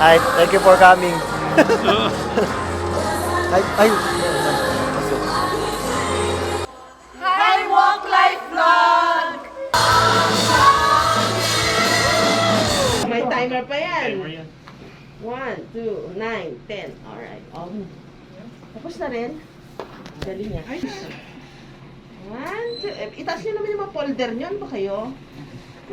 Hi, thank you for coming. Ay. Hi, Walk Life Vlog! May timer pa yan. 1, 2, 9, 10. Alright. Tapos na rin. Dali niya. 1, 2. Itaas niyo naman yung mga folder niyo. Ano ba kayo?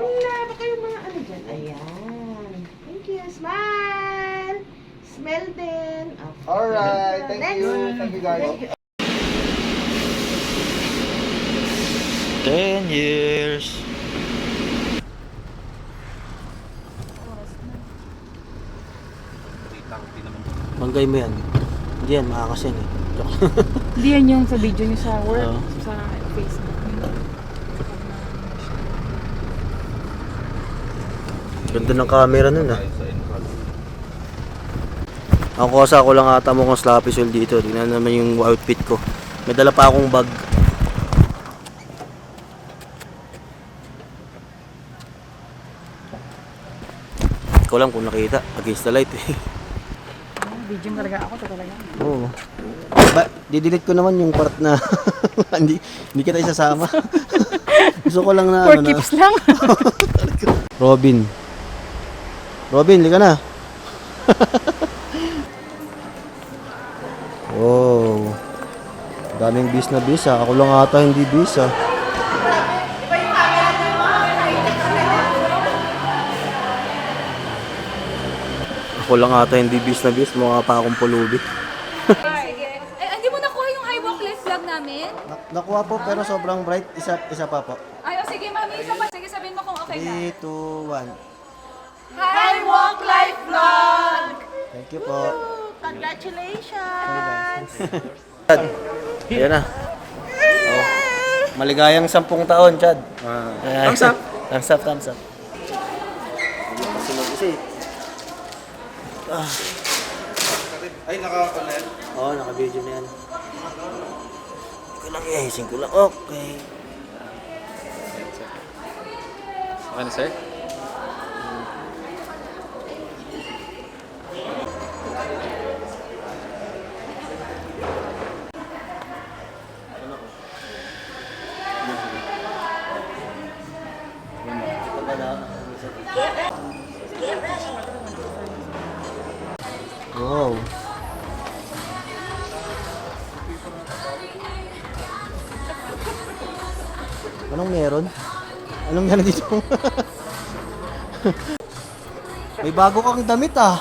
Wala ba kayong mga ano dyan? Ayan. Thank you. Smile! Smell din. Okay. Alright, thank Next. you. Thank you guys. Thank you. 10 years. Banggay mo yan. Hindi yan, makakasin eh. Hindi yan yung sa video niyo sa work, Oo. sa Facebook. Ganda ng camera nun ah. Ang kosa ko lang ata mo kung sloppy soul dito. Tingnan naman yung outfit ko. May dala pa akong bag. Ikaw lang kung nakita. Against the light eh. Video talaga ako, talaga. Oo. Didelete ko naman yung part na hindi kita isasama. Gusto ko lang na For keeps lang. Robin, lika na. Wow. Daming bis na bis ah. Ako lang ata hindi bis ah. Ako lang ata hindi bis na bis. Mukha pa akong pulubi. Sige. Eh, hindi mo nakuha yung high walk life vlog namin? Nakuha po pero sobrang bright. Isa pa po. Ay, sige mami, isa pa. Sige, sabihin mo kung okay na. 3, 2, 1. Hi, Walk Life Vlog! Thank you po. Congratulations! Ayan na. Oh. Maligayang 10 taon, Chad. Thumbs up. Thumbs up. Kasi mag-isa eh. Ay, naka-connect? Oo, naka-video na yan. Hindi ko lang i-hacing ko lang. Okay. Okay na, sir? Wow. Anong meron? Anong meron dito? May bago kang damit ah.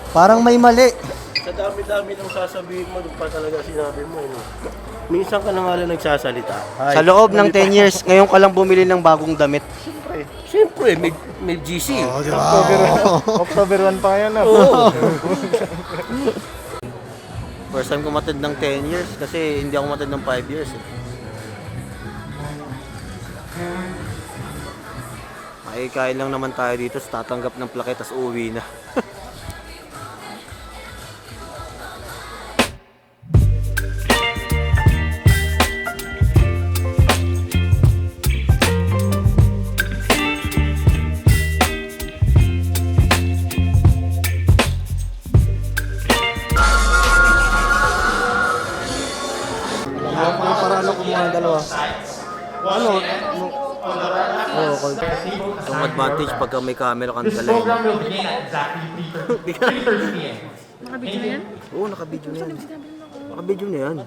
Parang may mali. Sa dami-dami ng sasabihin mo, doon pa talaga sinabi mo. No? Minsan ka na nga lang nagsasalita. Sa loob ng 10 years, ngayon ka lang bumili ng bagong damit. Siyempre, may GC. October 1 pa yan, Oo. First time ko matid ng 10 years kasi hindi ako matid ng 5 years eh. Kain lang naman tayo dito, tatanggap ng plaque tas uwi na. Paraan ako mga dalawa. Ano? Yung advantage pagka may camera kang dala. will begin at exactly 3:30 p.m. Nakabidyo na yan? Oo, naka-video na yan. Naka-video na yan.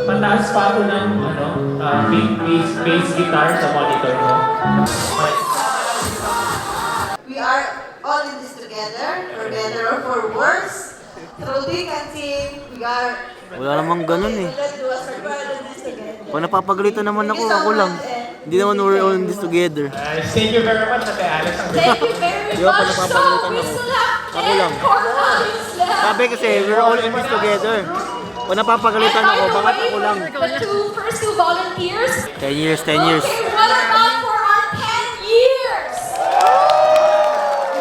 Pataas pa ako ng bass guitar sa monitor mo. We are all in this together, for better or for worse. Through thick and thin, we are... Wala namang ganun eh. Let's do us, we're all in this together. Pag napapagalitan naman ako lang. Hindi naman we're all in this together. Thank you very much, Ate Alice. Thank you very Di ba, pag much. So, napapagalitan we ako. still have Ako lang. 10 core values left. Sabi kasi, we're all in this together. Pag napapagalitan And ako, by the bakit way, ako lang? the first two volunteers. 10 years, 10 years. Okay, what about for our 10 years?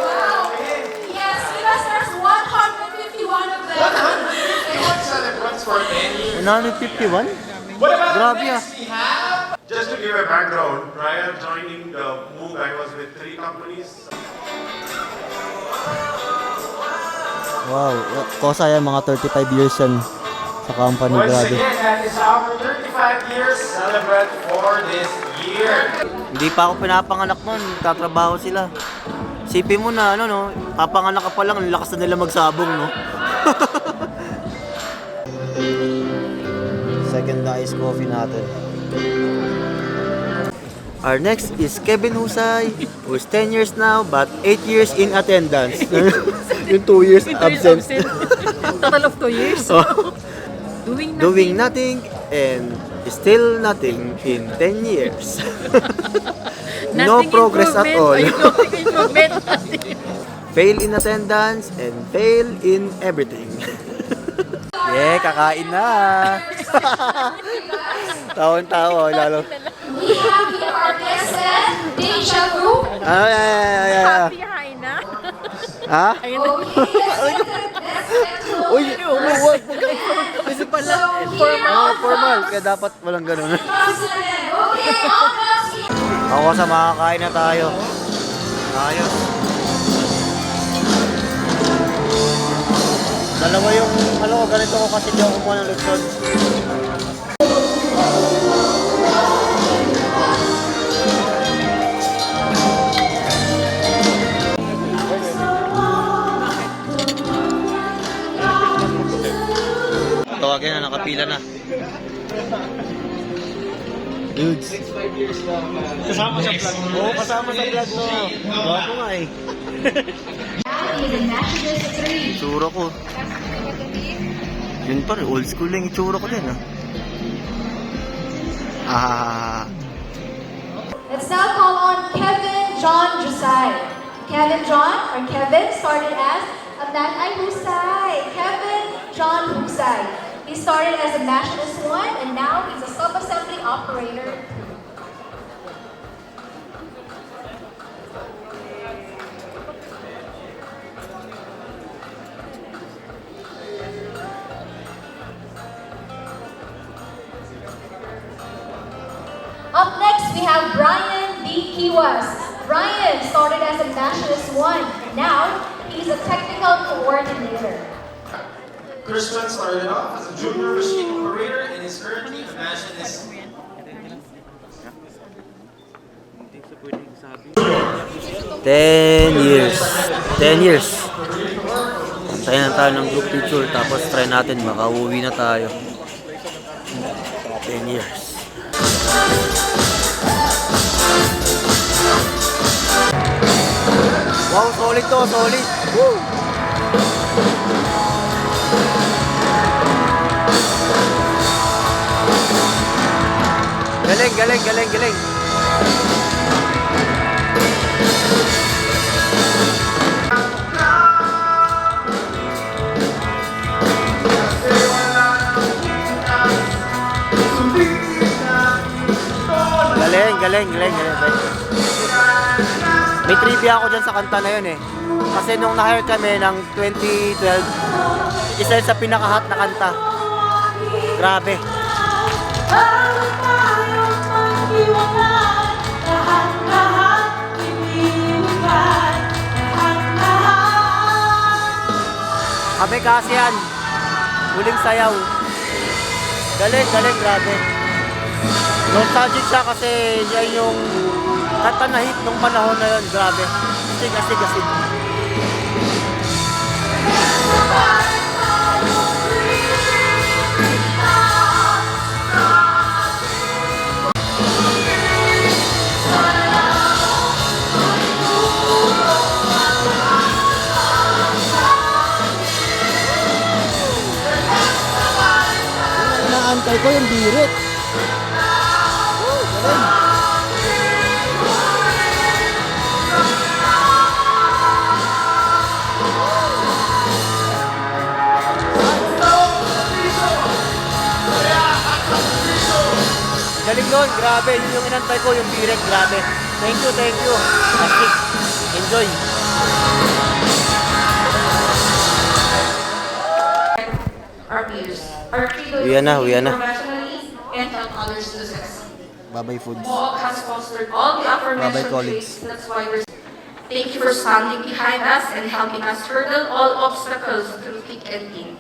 Wow. Yes, because there's 151 of them. for 10 years. 151? What about Grabe, the next we have? Just to give a background, prior joining the MOOC, I was with 3 companies. Wow, kosa yan, mga 35 years yan sa company, Once grabe. again, that is our 35 years celebrate for this year. Hindi pa ako pinapanganak nun, tatrabaho sila. Isipin mo na, ano no, papanganak ka pa lang, ang lakas na nila magsabong, no? Second na iced coffee natin. Our next is Kevin Husay, who's 10 years now, but 8 years in attendance. Yung 2 years absent. Total of 2 years. Oh. Doing nothing. Doing nothing and still nothing in 10 years. No Nothing progress at improvement. all. Ay, nothing improvement. Fail in attendance and fail in everything. Yeah, kakain na. Tawon-tawa, lalo. We have here our guest and Deja Vu. Ay. Happy hain na. Ha? Ayun na. Uy, umuwag. Kasi pala, Formal, kaya dapat walang ganun. Okay, Ako sa makakain na tayo. Ayos. Dalawa yung, ganito ko kasi di ako kumuha ng lechon. Tawagin na, nakapila na. Dudes. Kasama sa vlog mo? Oo, kasama sa vlog mo. Gwapo nga eh. Itsura ko. Yun pa rin, old school lang itsura ko din Let's now call on Kevin John Jusay. Kevin John, or Kevin, started as a Nanay Husay. Kevin John Husay. He started as a Nationalist 1 and now he's a sub-assembly operator. Up next, we have Brian B. Kiwas. Brian started as a Nationalist 1 and now he's a technical coordinator. Christian started off as a junior machine operator and is currently a nationalist. 10 years. 10 years. Tayo na tayo ng group picture tapos try natin makauwi na tayo. 10 years. Wow, solid to, solid. Woo! Galing. Galing. May trivia ako dyan sa kanta na yun eh. Kasi nung na-hire kami ng 2012, isa yun sa pinaka-hot na kanta. Grabe. Kami kasi yan. Huling sayaw. Galing, grabe. Nostalgic siya kasi yan yung kanta na hit nung panahon na yun. Grabe. Astig. Inaantay ko yung birit. Galing nun, grabe. Yun yung inantay ko, yung direct, grabe. Thank you. Asik. Enjoy. RP years. Our credo Uwi na, is to uwi live na. professionally and help others to succeed. Babay foods. Mohawk has fostered all the aforementioned colleagues. traits. That's why we're. Thank you for standing behind us and helping us hurdle all obstacles through thick and thin.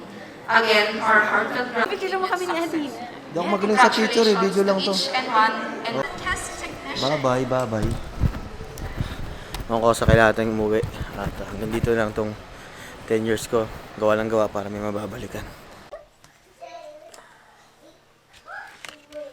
Again, our heartfelt Picture mo kami ni Adine. Hindi ako magaling sa picture eh. Video lang to. each and one and Bye-bye, bye-bye. Ako sa kailangan umuwi. At hanggang dito lang tong 10 years ko. Gawa lang gawa para may mababalikan.